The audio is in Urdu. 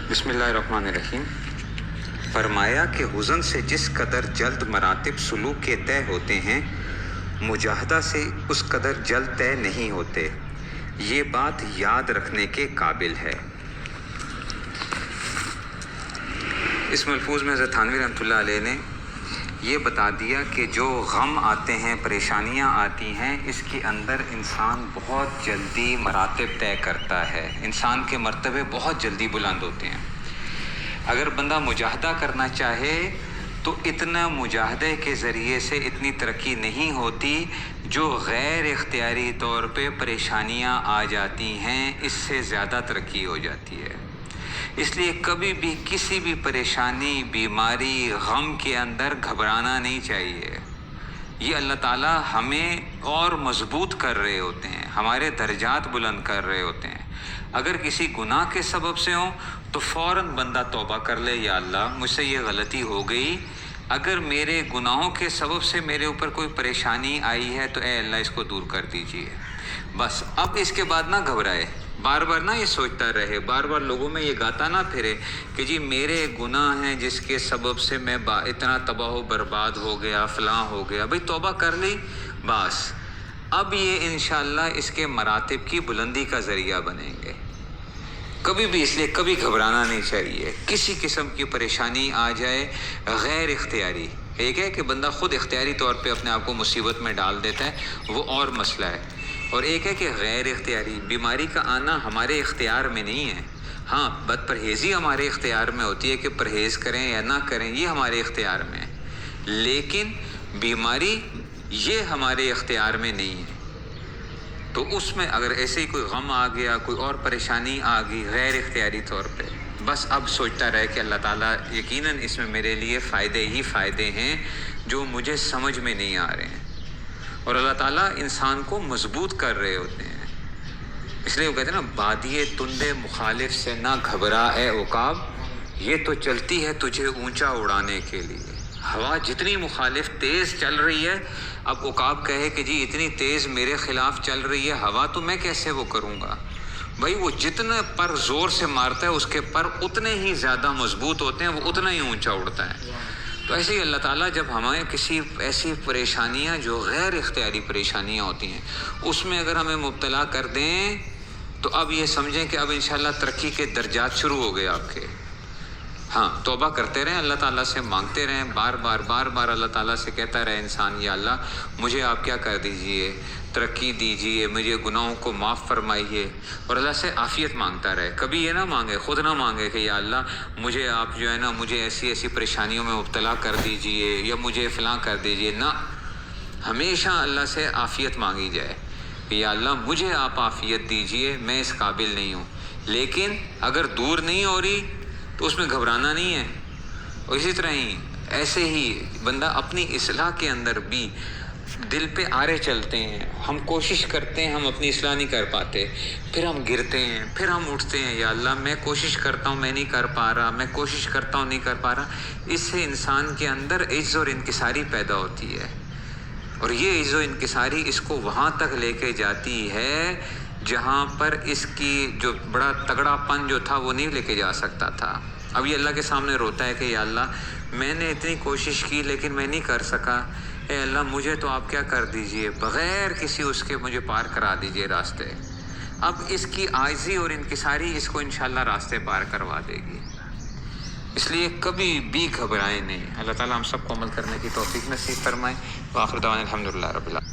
بسم اللہ الرحمن الرحیم۔ فرمایا کہ حزن سے جس قدر جلد مراتب سلوک کے طے ہوتے ہیں، مجاہدہ سے اس قدر جلد طے نہیں ہوتے۔ یہ بات یاد رکھنے کے قابل ہے۔ اس ملفوظ میں حضرت تھانوی رحمۃ اللہ علیہ نے یہ بتا دیا کہ جو غم آتے ہیں، پریشانیاں آتی ہیں، اس کے اندر انسان بہت جلدی مراتب طے کرتا ہے۔ انسان کے مرتبے بہت جلدی بلند ہوتے ہیں۔ اگر بندہ مجاہدہ کرنا چاہے تو اتنا مجاہدے کے ذریعے سے اتنی ترقی نہیں ہوتی۔ جو غیر اختیاری طور پہ پریشانیاں آ جاتی ہیں، اس سے زیادہ ترقی ہو جاتی ہے۔ اس لیے کبھی بھی کسی بھی پریشانی، بیماری، غم کے اندر گھبرانا نہیں چاہیے۔ یہ اللہ تعالیٰ ہمیں اور مضبوط کر رہے ہوتے ہیں، ہمارے درجات بلند کر رہے ہوتے ہیں۔ اگر کسی گناہ کے سبب سے ہوں تو فوراً بندہ توبہ کر لے، یا اللہ مجھ سے یہ غلطی ہو گئی، اگر میرے گناہوں کے سبب سے میرے اوپر کوئی پریشانی آئی ہے تو اے اللہ اس کو دور کر دیجئے۔ بس اب اس کے بعد نہ گھبرائے، بار بار نہ یہ سوچتا رہے، بار بار لوگوں میں یہ گاتا نہ پھرے کہ جی میرے گناہ ہیں جس کے سبب سے میں اتنا تباہ و برباد ہو گیا، فلاں ہو گیا۔ بھئی توبہ کر لی، بس اب یہ انشاءاللہ اس کے مراتب کی بلندی کا ذریعہ بنیں گے۔ کبھی بھی اس لیے کبھی گھبرانا نہیں چاہیے۔ کسی قسم کی پریشانی آ جائے غیر اختیاری، ایک ہے کہ بندہ خود اختیاری طور پہ اپنے آپ کو مصیبت میں ڈال دیتا ہے، وہ اور مسئلہ ہے، اور ایک ہے کہ غیر اختیاری بیماری کا آنا ہمارے اختیار میں نہیں ہے۔ ہاں، بد پرہیزی ہمارے اختیار میں ہوتی ہے کہ پرہیز کریں یا نہ کریں، یہ ہمارے اختیار میں ہے، لیکن بیماری یہ ہمارے اختیار میں نہیں ہے۔ تو اس میں اگر ایسے ہی کوئی غم آ گیا، کوئی اور پریشانی آ گئی غیر اختیاری طور پہ، بس اب سوچتا رہے کہ اللہ تعالیٰ یقیناً اس میں میرے لیے فائدے ہی فائدے ہیں جو مجھے سمجھ میں نہیں آ رہے ہیں، اور اللہ تعالیٰ انسان کو مضبوط کر رہے ہوتے ہیں۔ اس لیے وہ کہتے ہیں نا، بادیے تندے مخالف سے نہ گھبرا اے عقاب، یہ تو چلتی ہے تجھے اونچا اڑانے کے لیے۔ ہوا جتنی مخالف تیز چل رہی ہے، اب عقاب کہے کہ جی اتنی تیز میرے خلاف چل رہی ہے ہوا، تو میں کیسے وہ کروں گا؟ بھائی وہ جتنے پر زور سے مارتا ہے اس کے پر اتنے ہی زیادہ مضبوط ہوتے ہیں، وہ اتنا ہی اونچا اڑتا ہے۔ تو ایسے ہی اللہ تعالیٰ جب ہمیں کسی ایسی پریشانیاں جو غیر اختیاری پریشانیاں ہوتی ہیں اس میں اگر ہمیں مبتلا کر دیں تو اب یہ سمجھیں کہ اب انشاءاللہ ترقی کے درجات شروع ہو گئے آپ کے۔ ہاں، توبہ کرتے رہیں، اللہ تعالیٰ سے مانگتے رہیں، بار بار اللہ تعالیٰ سے کہتا رہے انسان، یا اللہ مجھے آپ کیا کر دیجئے، ترقی دیجئے، مجھے گناہوں کو معاف فرمائیے، اور اللہ سے عافیت مانگتا رہے۔ کبھی یہ نہ مانگے، خود نہ مانگے کہ یا اللہ مجھے آپ جو ہے نا مجھے ایسی پریشانیوں میں مبتلا کر دیجئے یا مجھے فلاں کر دیجئے، نہ، ہمیشہ اللہ سے عافیت مانگی جائے کہ یا اللہ مجھے آپ عافیت دیجئے، میں اس قابل نہیں ہوں۔ لیکن اگر دور نہیں ہو رہی تو اس میں گھبرانا نہیں ہے۔ اور اسی طرح ہی ایسے ہی بندہ اپنی اصلاح کے اندر بھی دل پہ آرے چلتے ہیں، ہم کوشش کرتے ہیں، ہم اپنی اصلاح نہیں کر پاتے، پھر ہم گرتے ہیں، پھر ہم اٹھتے ہیں، یا اللہ میں کوشش کرتا ہوں میں نہیں کر پا رہا، میں کوشش کرتا ہوں نہیں کر پا رہا۔ اس سے انسان کے اندر عجز اور انکساری پیدا ہوتی ہے، اور یہ عجز و انکساری اس کو وہاں تک لے کے جاتی ہے جہاں پر اس کی جو بڑا تگڑا پن جو تھا وہ نہیں لے کے جا سکتا تھا۔ اب یہ اللہ کے سامنے روتا ہے کہ یا اللہ میں نے اتنی کوشش کی لیکن میں نہیں کر سکا، اے اللہ مجھے تو آپ کیا کر دیجئے، بغیر کسی اس کے مجھے پار کرا دیجئے راستے۔ اب اس کی عاجزی اور انکساری اس کو انشاءاللہ راستے پار کروا دے گی۔ اس لیے کبھی بھی گھبرائیں نہیں۔ اللہ تعالیٰ ہم سب کو عمل کرنے کی توفیق نصیب فرمائے۔ وآخر دعوانا الحمدللہ رب العالمین۔